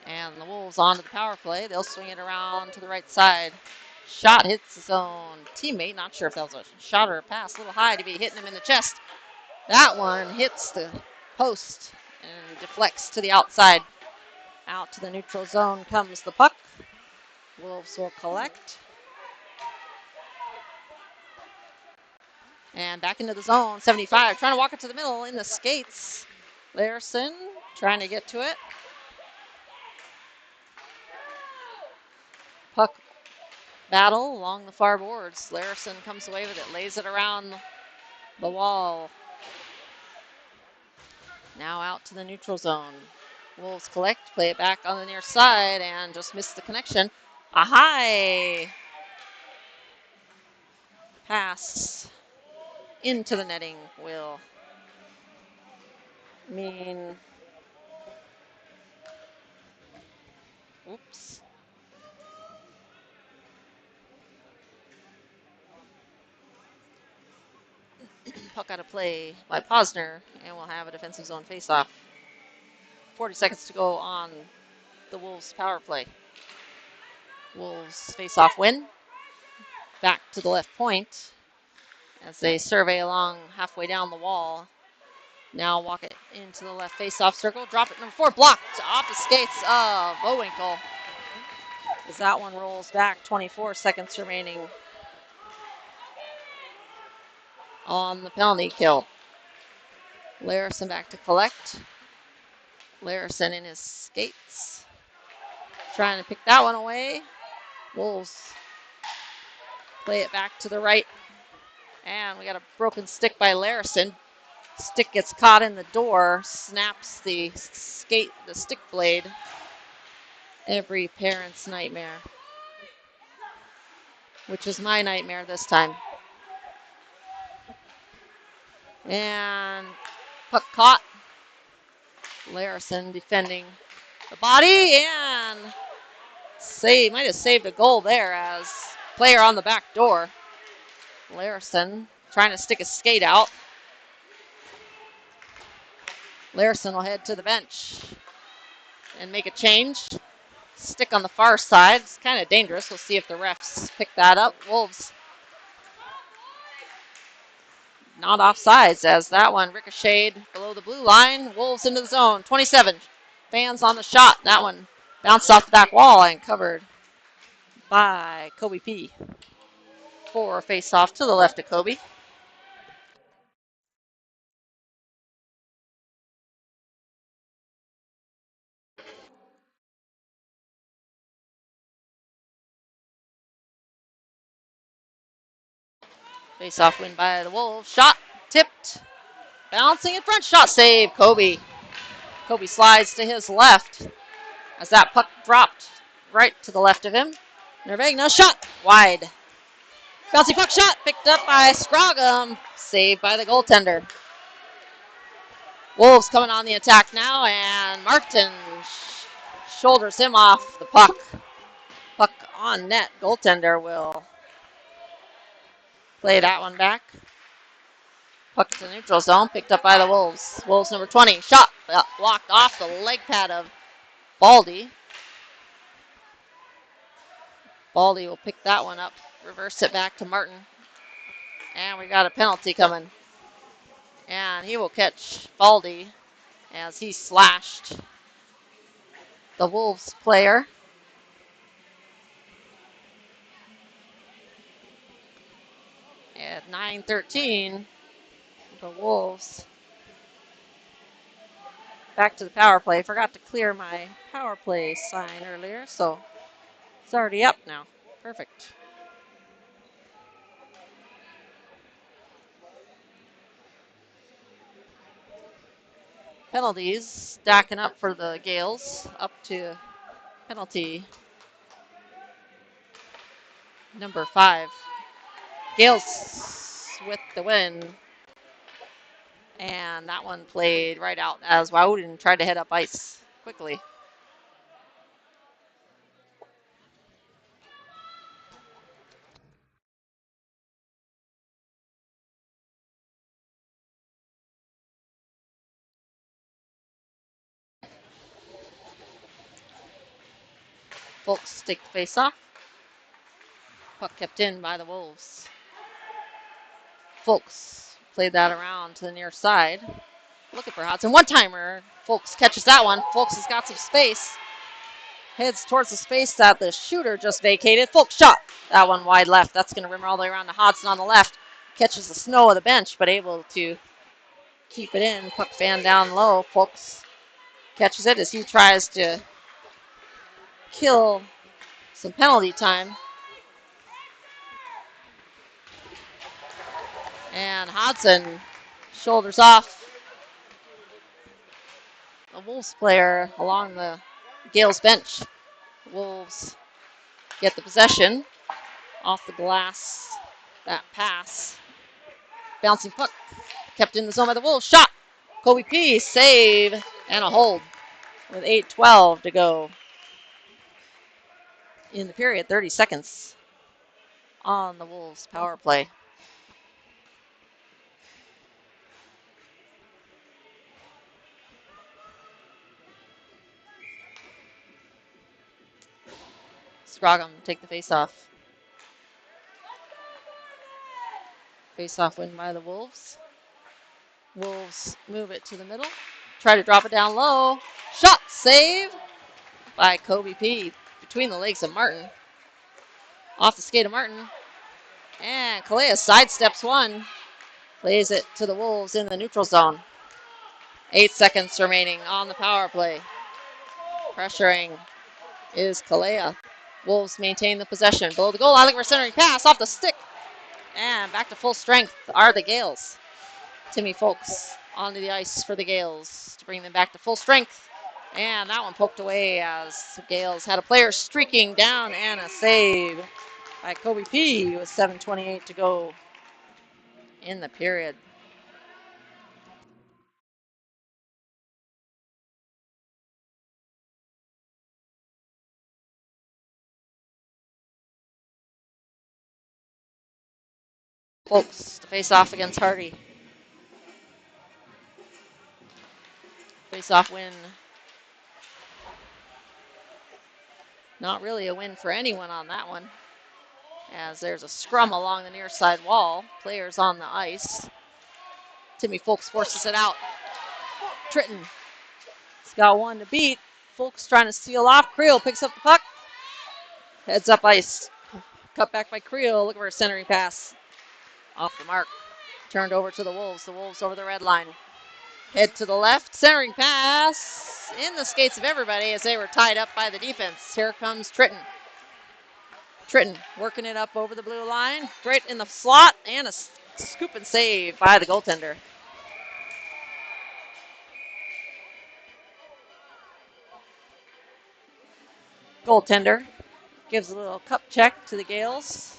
And the Wolves onto the power play. They'll swing it around to the right side. Shot hits his own teammate. Not sure if that was a shot or a pass. A little high to be hitting him in the chest. That one hits the post and deflects to the outside. Out to the neutral zone comes the puck. Wolves will collect. And back into the zone. 75. Trying to walk it to the middle in the skates. Larson trying to get to it. Puck battle along the far boards. Larson comes away with it, lays it around the wall. Now out to the neutral zone. Wolves collect, play it back on the near side, and just missed the connection. A high pass into the netting will mean, oops. Puck out of play by Posner, and we'll have a defensive zone faceoff. 40 seconds to go on the Wolves power play. Wolves faceoff win. Back to the left point as they survey along halfway down the wall. Now walk it into the left faceoff circle. Drop it, number 4, blocked off the skates of Bowinkle. As that one rolls back, 24 seconds remaining on the penalty kill. Larson back to collect. Larson in his skates. Trying to pick that one away. Wolves play it back to the right. And we got a broken stick by Larson. Stick gets caught in the door, snaps the stick blade. Every parent's nightmare, which is my nightmare this time. And puck caught. Larson defending the body and might have saved a goal there as player on the back door. Larson trying to stick his skate out. Larson will head to the bench and make a change. Stick on the far side. It's kind of dangerous. We'll see if the refs pick that up. Wolves not offsides as that one ricocheted below the blue line. Wolves into the zone. 27 fans on the shot. That one bounced off the back wall and covered by Kobe P. For face-off to the left of Kobe. Face-off win by the Wolves. Shot tipped. Bouncing in front. Shot save. Kobe. Kobe slides to his left as that puck dropped right to the left of him. Nervegna shot wide. Bouncy puck shot picked up by Scroggum. Saved by the goaltender. Wolves coming on the attack now, and Martin shoulders him off the puck. Puck on net. Goaltender will play that one back. Puck to the neutral zone, picked up by the Wolves. Wolves number 20, shot blocked off the leg pad of Baldy. Baldy will pick that one up, reverse it back to Martin. And we got a penalty coming. And he will catch Baldy as he slashed the Wolves player. At 9:13, the Wolves back to the power play. Forgot to clear my power play sign earlier, so it's already up now. Perfect. Penalties stacking up for the Gales, up to penalty number 5. Gales with the win. And that one played right out as Wowden tried to head up ice quickly. Folks take the face off. Puck kept in by the Wolves. Folks played that around to the near side. Looking for Hodson. One-timer. Folks catches that one. Folks has got some space. Heads towards the space that the shooter just vacated. Folks shot. That one wide left. That's going to rim all the way around to Hodson on the left. Catches the snow of the bench, but able to keep it in. Puck fan down low. Folks catches it as he tries to kill some penalty time. And Hodson shoulders off a Wolves player along the Gales bench. Wolves get the possession off the glass. That pass. Bouncing puck kept in the zone by the Wolves. Shot. Kobe P. Save and a hold with 8:12 to go in the period. 30 seconds on the Wolves power play. Scroggum take the face-off. Face-off win by the Wolves. Wolves move it to the middle. Try to drop it down low. Shot save by Kobe P. Between the legs of Martin. Off the skate of Martin. And Kalea sidesteps one. Plays it to the Wolves in the neutral zone. 8 seconds remaining on the power play. Pressuring is Kalea. Wolves maintain the possession. Below the goal, I look for centering pass off the stick. And back to full strength are the Gales. Timmy Folks onto the ice for the Gales to bring them back to full strength. And that one poked away as the Gales had a player streaking down and a save by Kobe P. with 7:28 to go in the period. Folks to face off against Hardy. Face off win. Not really a win for anyone on that one, as there's a scrum along the near side wall. Players on the ice. Timmy Folks forces it out. Tritton has got one to beat. Folks trying to steal off. Creel picks up the puck. Heads up ice. Cut back by Creel. Looking for a centering pass. Off the mark. Turned over to the Wolves. The Wolves over the red line. Head to the left. Centering pass in the skates of everybody as they were tied up by the defense. Here comes Tritton. Tritton working it up over the blue line. Right in the slot. And a scoop and save by the goaltender. Goaltender gives a little cup check to the Gales.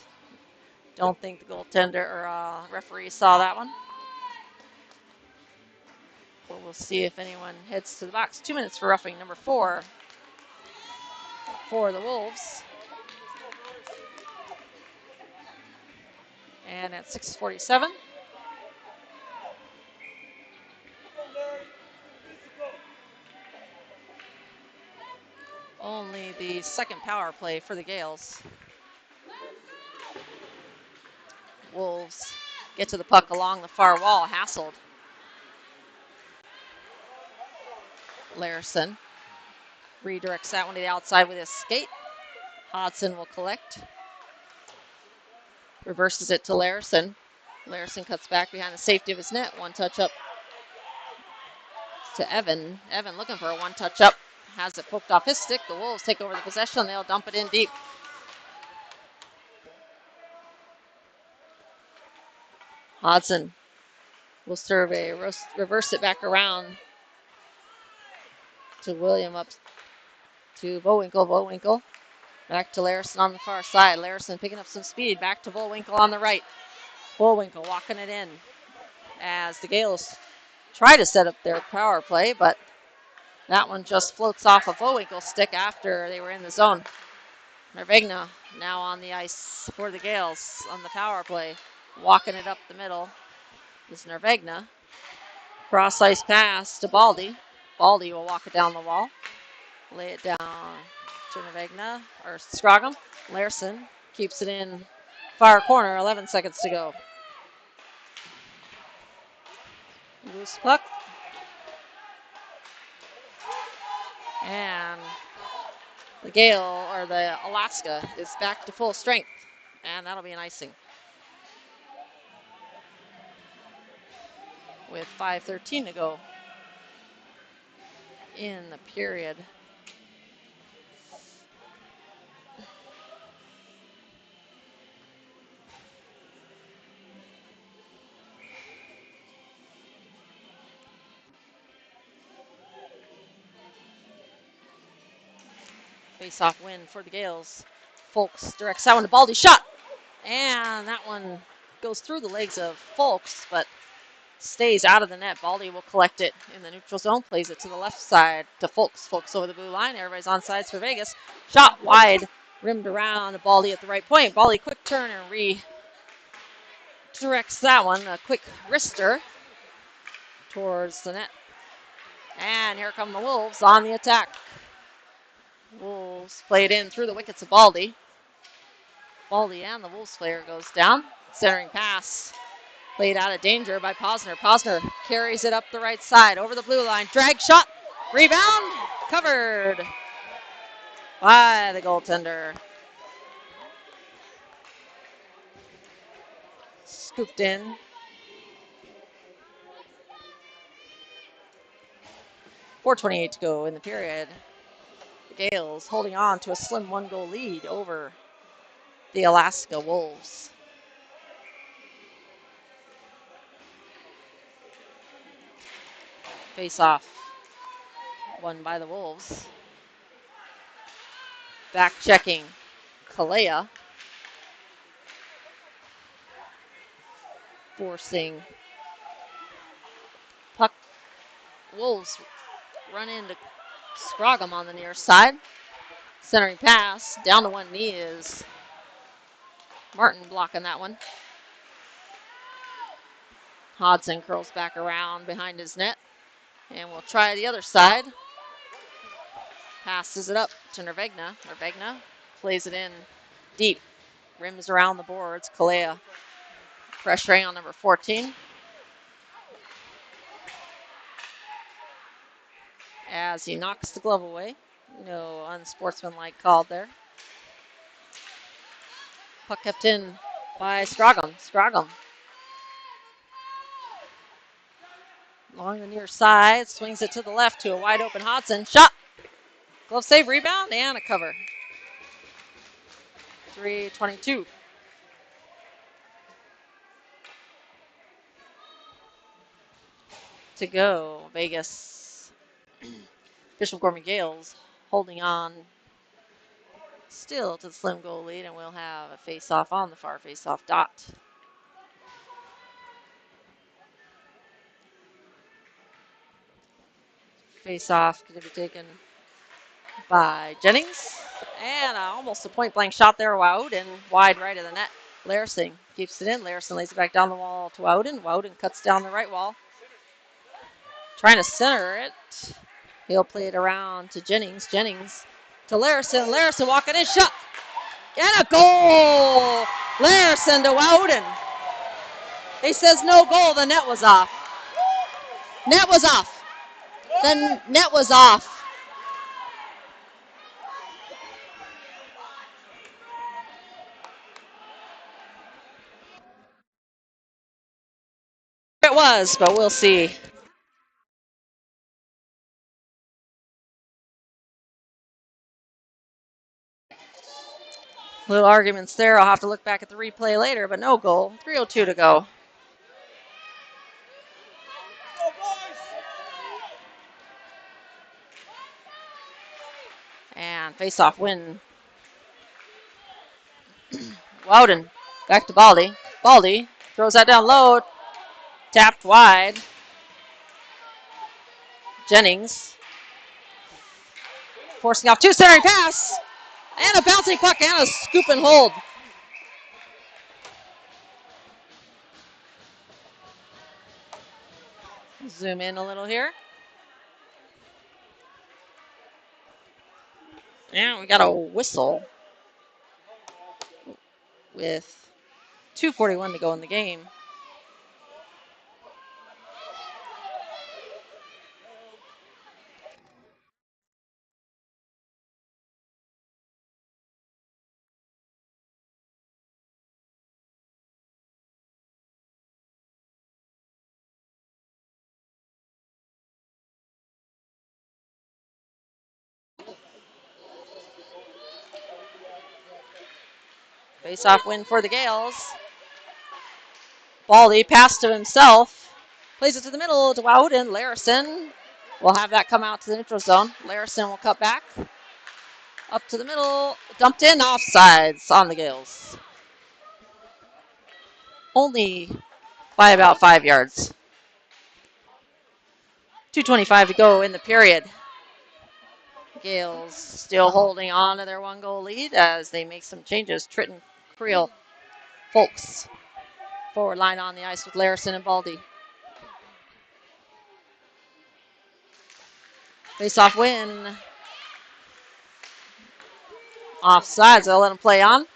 Don't think the goaltender or referee saw that one. But we'll see if anyone heads to the box. 2 minutes for roughing number 4 for the Wolves. And at 6:47. Only the second power play for the Gales. Wolves get to the puck along the far wall, hassled. Larison redirects that one to the outside with his skate. Hodson will collect. Reverses it to Larison. Larison cuts back behind the safety of his net. One touch up to Evan. Evan looking for a one touch up. Has it poked off his stick. The Wolves take over the possession. They'll dump it in deep. Hodson will serve a reverse it back around to William, up to Bowinkle. Bowinkle back to Larison on the far side. Larison picking up some speed. Back to Bowinkle on the right. Bowinkle walking it in as the Gales try to set up their power play, but that one just floats off of Bowinkle's stick after they were in the zone. Nervigna now on the ice for the Gales on the power play. Walking it up the middle is Nervigna. Cross ice pass to Baldy. Baldy will walk it down the wall. Lay it down to Nervigna, or Scroggum. Larson keeps it in far corner, 11 seconds to go. Loose puck. And the Gale, or the Alaska, is back to full strength. And that'll be an icing. With 5:13 to go in the period. Face-off win for the Gales. Folks directs that one to Baldy. Shot! And that one goes through the legs of Folks, but stays out of the net. Baldy will collect it in the neutral zone. Plays it to the left side to Folks. Folks over the blue line. Everybody's on sides for Vegas. Shot wide. Rimmed around. Baldy at the right point. Baldy quick turn and redirects that one. A quick wrister towards the net. And here come the Wolves on the attack. Wolves play it in through the wickets of Baldy. Baldy and the Wolves player goes down. Centering pass. Played out of danger by Posner. Posner carries it up the right side over the blue line. Drag shot. Rebound. Covered by the goaltender. Scooped in. 4:28 to go in the period. The Gales holding on to a slim 1-goal lead over the Alaska Wolves. Face off. Won by the Wolves. Back checking. Kalea. Forcing. Puck. Wolves run into Scroggum on the near side. Centering pass. Down to one knee is Martin blocking that one. Hodson curls back around behind his net. And we'll try the other side. Passes it up to Nervigna. Nervigna plays it in deep. Rims around the boards. Kalea pressuring on number 14. As he knocks the glove away. No unsportsmanlike called there. Puck kept in by Scroggum. Scroggum. Along the near side. Swings it to the left to a wide open Hodson. Shot. Glove save, rebound, and a cover. 3:22. To go. Vegas. Bishop Gorman Gales holding on still to the slim goal lead, and we'll have a face-off on the far face-off dot. Face-off going to be taken by Jennings. And almost a point-blank shot there. Wouden wide right of the net. Larison keeps it in. Larison lays it back down the wall to Wouden. Wouden cuts down the right wall. Trying to center it. He'll play it around to Jennings. Jennings to Larison. Larison walking in. Shot. And a goal! Larison to Wouden. He says no goal. The net was off. Net was off. The net was off. it was, but we'll see. Little arguments there. I'll have to look back at the replay later, but no goal. 3:02 to go. And face-off win. Wowden back to Baldy. Baldy throws that down low. Tapped wide. Jennings forcing off two centering pass. And a bouncing puck and a scoop and hold. Zoom in a little here. And we got a whistle with 2:41 to go in the game. Face-off win for the Gales. Baldy pass to himself. Plays it to the middle to Wowden. Larison will have that come out to the neutral zone. Larison will cut back. Up to the middle. Dumped in. Offsides on the Gales. Only by about 5 yards. 2:25 to go in the period. Gales still holding on to their 1-goal lead as they make some changes. Tritton, Creel, Folks. Forward line on the ice with Larison and Baldy. Face-off win. Offsides. They'll let him play on.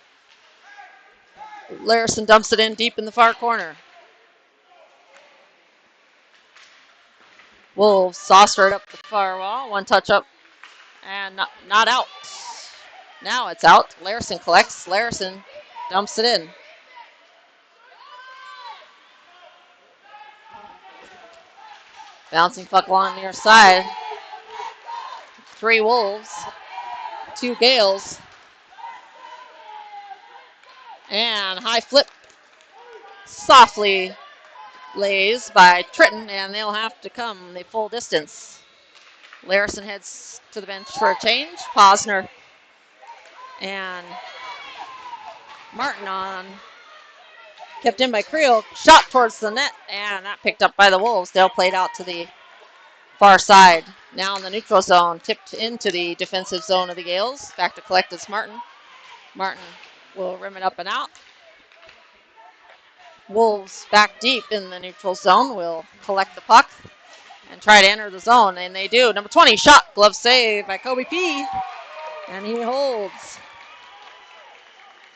Larison dumps it in deep in the far corner. Wolves saucer it up the far wall. One touch up and not out. Now it's out. Larison collects. Larison dumps it in. Bouncing puck along near side. 3 Wolves. 2 Gales. And high flip. Softly lays by Tritton, and they'll have to come the full distance. Larison heads to the bench for a change. Posner and Martin on. Kept in by Creel. Shot towards the net, and that picked up by the Wolves. They'll play it out to the far side. Now in the neutral zone. Tipped into the defensive zone of the Gales. Back to collect is Martin. Martin will rim it up and out. Wolves back deep in the neutral zone will collect the puck and try to enter the zone, and they do. Number 20, shot, glove save by Kobe P. And he holds.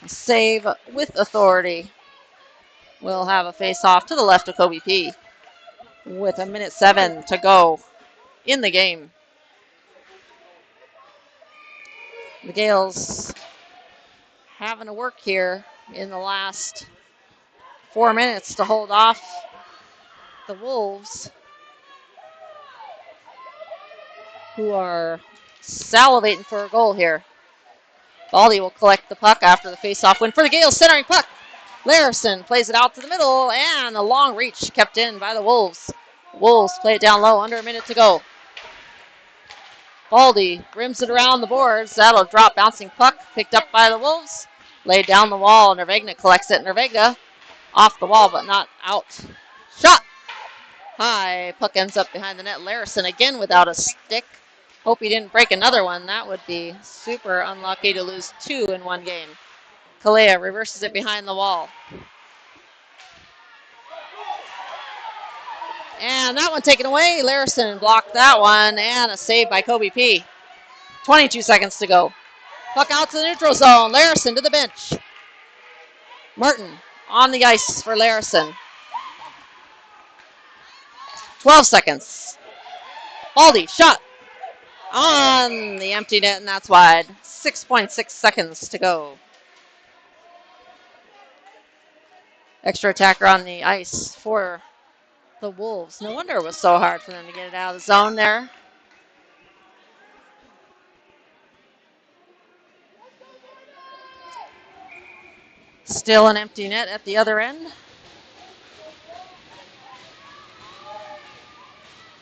A save with authority. We'll have a face-off to the left of Kobe P. with 1:07 to go in the game. The Gales having to work here in the last 4 minutes to hold off the Wolves, who are salivating for a goal here. Baldy will collect the puck after the face-off win for the Gales. Centering puck. Larison plays it out to the middle, and a long reach kept in by the Wolves. Wolves play it down low, under a minute to go. Baldy rims it around the boards. That'll drop, bouncing puck, picked up by the Wolves. Laid down the wall, Nervegna collects it. Nervegna off the wall, but not out. Shot! High, puck ends up behind the net. Larison again without a stick. Hope he didn't break another one. That would be super unlucky to lose 2 in one game. Kalea reverses it behind the wall. And that one taken away. Larison blocked that one, and a save by Kobe P. 22 seconds to go. Puck out to the neutral zone. Larison to the bench. Martin on the ice for Larison. 12 seconds. Baldy, shot. On the empty net, and that's wide. 6.6 seconds to go. Extra attacker on the ice for the Wolves. No wonder it was so hard for them to get it out of the zone there. Still an empty net at the other end.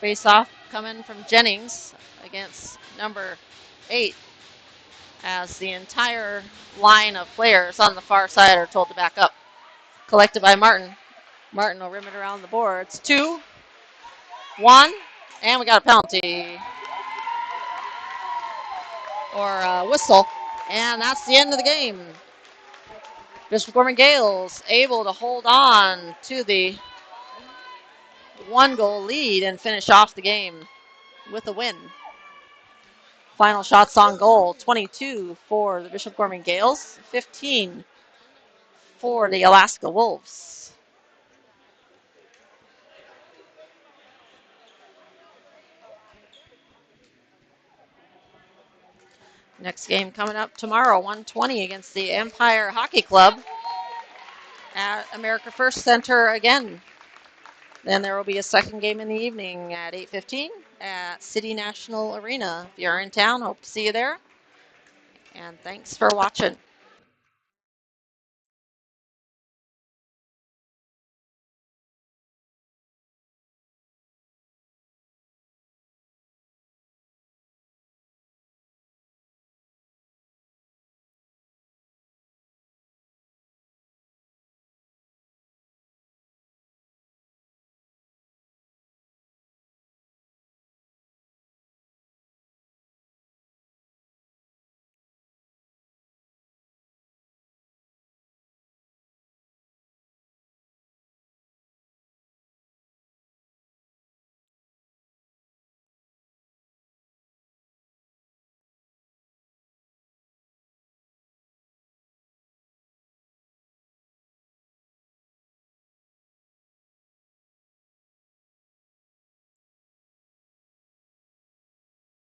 Face off coming from Jennings against number 8, as the entire line of players on the far side are told to back up. Collected by Martin. Martin will rim it around the boards. 2, 1, and we got a penalty. Or a whistle. And that's the end of the game. Bishop Gorman Gales able to hold on to the 1-goal lead and finish off the game with a win. Final shots on goal, 22 for the Bishop Gorman Gales, 15 for the Alaska Wolves. Next game coming up tomorrow, 1:20 against the Empire Hockey Club at America First Center again. Then there will be a second game in the evening at 8:15 at City National Arena. If you're in town, hope to see you there. And thanks for watching.